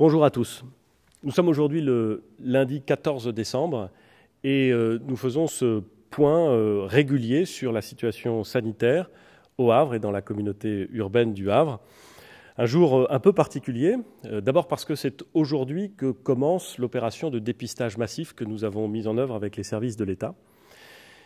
Bonjour à tous. Nous sommes aujourd'hui le lundi 14 décembre et nous faisons ce point régulier sur la situation sanitaire au Havre et dans la communauté urbaine du Havre. Un jour un peu particulier, d'abord parce que c'est aujourd'hui que commence l'opération de dépistage massif que nous avons mise en œuvre avec les services de l'État.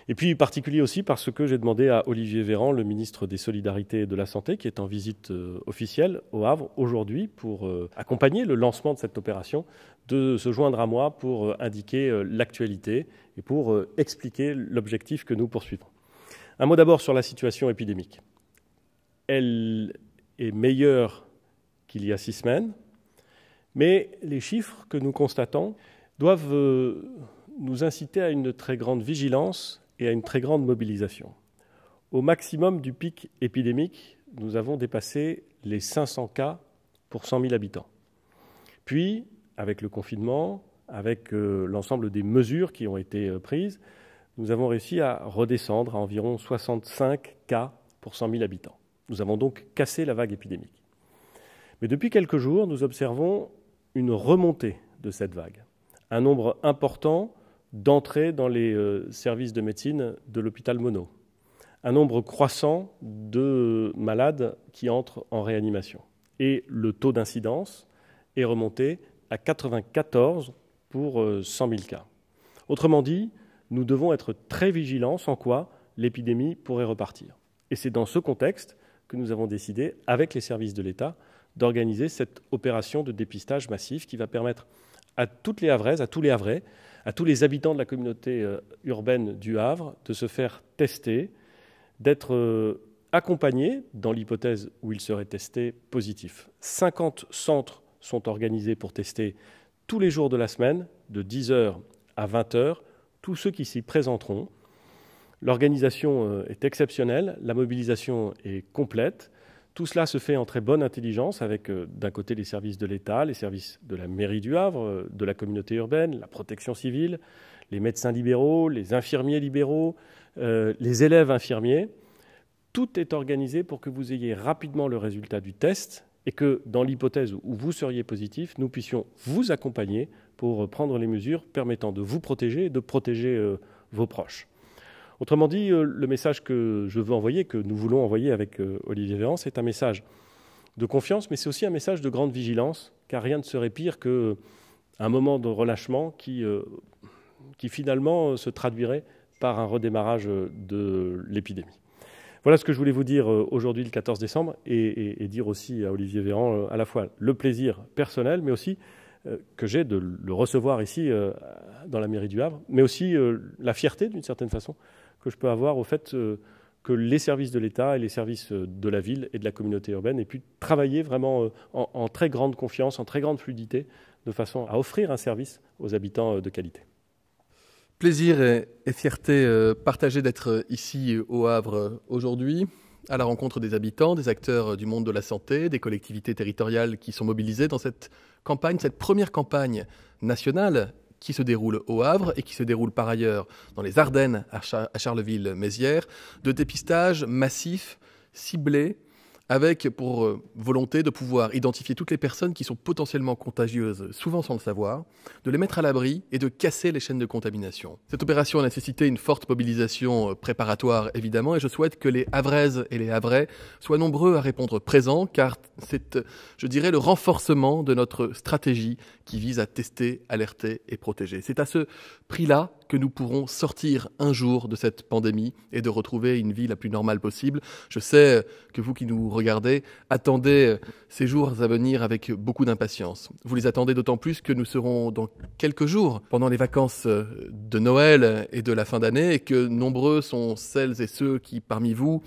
Et puis particulier aussi parce que j'ai demandé à Olivier Véran, le ministre des Solidarités et de la Santé, qui est en visite officielle au Havre aujourd'hui pour accompagner le lancement de cette opération, de se joindre à moi pour indiquer l'actualité et pour expliquer l'objectif que nous poursuivons. Un mot d'abord sur la situation épidémique. Elle est meilleure qu'il y a 6 semaines, mais les chiffres que nous constatons doivent nous inciter à une très grande vigilance et à une très grande mobilisation. Au maximum du pic épidémique, nous avons dépassé les 500 cas pour 100 000 habitants. Puis, avec le confinement, avec l'ensemble des mesures qui ont été prises, nous avons réussi à redescendre à environ 65 cas pour 100 000 habitants. Nous avons donc cassé la vague épidémique. Mais depuis quelques jours, nous observons une remontée de cette vague. Un nombre important d'entrées dans les services de médecine de l'hôpital Monod. Un nombre croissant de malades qui entrent en réanimation. Et le taux d'incidence est remonté à 94 pour 100 000 cas. Autrement dit, nous devons être très vigilants, sans quoi l'épidémie pourrait repartir. Et c'est dans ce contexte que nous avons décidé, avec les services de l'État, d'organiser cette opération de dépistage massif qui va permettre à toutes les Havraises, à tous les Havrais, à tous les habitants de la communauté urbaine du Havre de se faire tester, d'être accompagnés, dans l'hypothèse où ils seraient testés positifs. 50 centres sont organisés pour tester tous les jours de la semaine, de 10h à 20h, tous ceux qui s'y présenteront. L'organisation est exceptionnelle, la mobilisation est complète. Tout cela se fait en très bonne intelligence avec, d'un côté, les services de l'État, les services de la mairie du Havre, de la communauté urbaine, la protection civile, les médecins libéraux, les infirmiers libéraux, les élèves infirmiers. Tout est organisé pour que vous ayez rapidement le résultat du test et que, dans l'hypothèse où vous seriez positif, nous puissions vous accompagner pour prendre les mesures permettant de vous protéger et de protéger vos proches. Autrement dit, le message que je veux envoyer, que nous voulons envoyer avec Olivier Véran, c'est un message de confiance, mais c'est aussi un message de grande vigilance, car rien ne serait pire qu'un moment de relâchement qui finalement se traduirait par un redémarrage de l'épidémie. Voilà ce que je voulais vous dire aujourd'hui, le 14 décembre, et dire aussi à Olivier Véran à la fois le plaisir personnel, mais aussi que j'ai de le recevoir ici dans la mairie du Havre, mais aussi la fierté, d'une certaine façon, que je peux avoir au fait que les services de l'État et les services de la ville et de la communauté urbaine aient pu travailler vraiment en très grande confiance, en très grande fluidité, de façon à offrir un service aux habitants de qualité. Plaisir et fierté partagée d'être ici au Havre aujourd'hui, à la rencontre des habitants, des acteurs du monde de la santé, des collectivités territoriales qui sont mobilisées dans cette campagne, cette première campagne nationale qui se déroule au Havre et qui se déroule par ailleurs dans les Ardennes à Charleville-Mézières, de dépistage massif, ciblé, avec pour volonté de pouvoir identifier toutes les personnes qui sont potentiellement contagieuses, souvent sans le savoir, de les mettre à l'abri et de casser les chaînes de contamination. Cette opération a nécessité une forte mobilisation préparatoire, évidemment, et je souhaite que les Havraises et les Havrais soient nombreux à répondre présents, car c'est, je dirais, le renforcement de notre stratégie qui vise à tester, alerter et protéger. C'est à ce prix-là que nous pourrons sortir un jour de cette pandémie et de retrouver une vie la plus normale possible. Je sais que vous qui nous regardez attendez ces jours à venir avec beaucoup d'impatience. Vous les attendez d'autant plus que nous serons dans quelques jours pendant les vacances de Noël et de la fin d'année et que nombreux sont celles et ceux qui, parmi vous,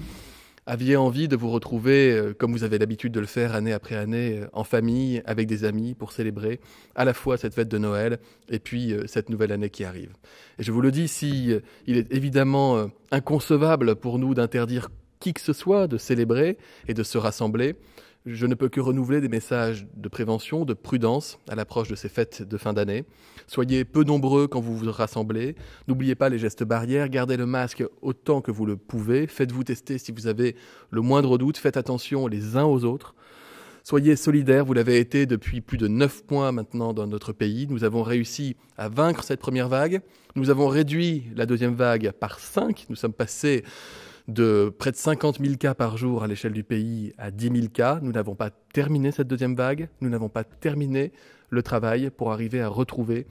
aviez envie de vous retrouver, comme vous avez l'habitude de le faire année après année, en famille, avec des amis, pour célébrer à la fois cette fête de Noël et puis cette nouvelle année qui arrive. Et je vous le dis, il est évidemment inconcevable pour nous d'interdire qui que ce soit de célébrer et de se rassembler, je ne peux que renouveler des messages de prévention, de prudence à l'approche de ces fêtes de fin d'année. Soyez peu nombreux quand vous vous rassemblez. N'oubliez pas les gestes barrières. Gardez le masque autant que vous le pouvez. Faites-vous tester si vous avez le moindre doute. Faites attention les uns aux autres. Soyez solidaires, vous l'avez été depuis plus de 9 mois maintenant dans notre pays. Nous avons réussi à vaincre cette première vague. Nous avons réduit la deuxième vague par 5. Nous sommes passés de près de 50 000 cas par jour à l'échelle du pays à 10 000 cas. Nous n'avons pas terminé cette deuxième vague. Nous n'avons pas terminé le travail pour arriver à retrouver,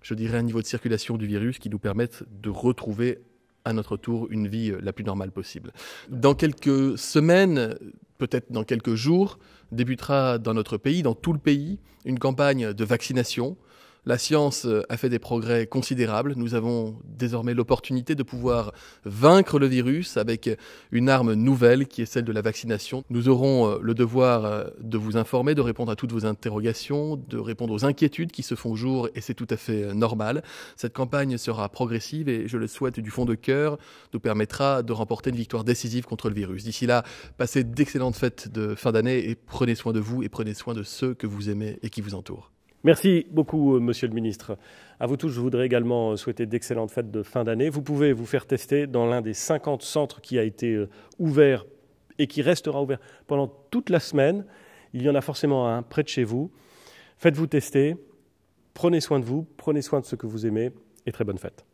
je dirais, un niveau de circulation du virus qui nous permette de retrouver à notre tour une vie la plus normale possible. Dans quelques semaines, peut-être dans quelques jours, débutera dans notre pays, dans tout le pays, une campagne de vaccination. La science a fait des progrès considérables. Nous avons désormais l'opportunité de pouvoir vaincre le virus avec une arme nouvelle qui est celle de la vaccination. Nous aurons le devoir de vous informer, de répondre à toutes vos interrogations, de répondre aux inquiétudes qui se font jour et c'est tout à fait normal. Cette campagne sera progressive et je le souhaite du fond de cœur, nous permettra de remporter une victoire décisive contre le virus. D'ici là, passez d'excellentes fêtes de fin d'année et prenez soin de vous et prenez soin de ceux que vous aimez et qui vous entourent. Merci beaucoup, Monsieur le Ministre. À vous tous, je voudrais également souhaiter d'excellentes fêtes de fin d'année. Vous pouvez vous faire tester dans l'un des 50 centres qui a été ouvert et qui restera ouvert pendant toute la semaine. Il y en a forcément un près de chez vous. Faites-vous tester, prenez soin de vous, prenez soin de ceux que vous aimez et très bonne fête.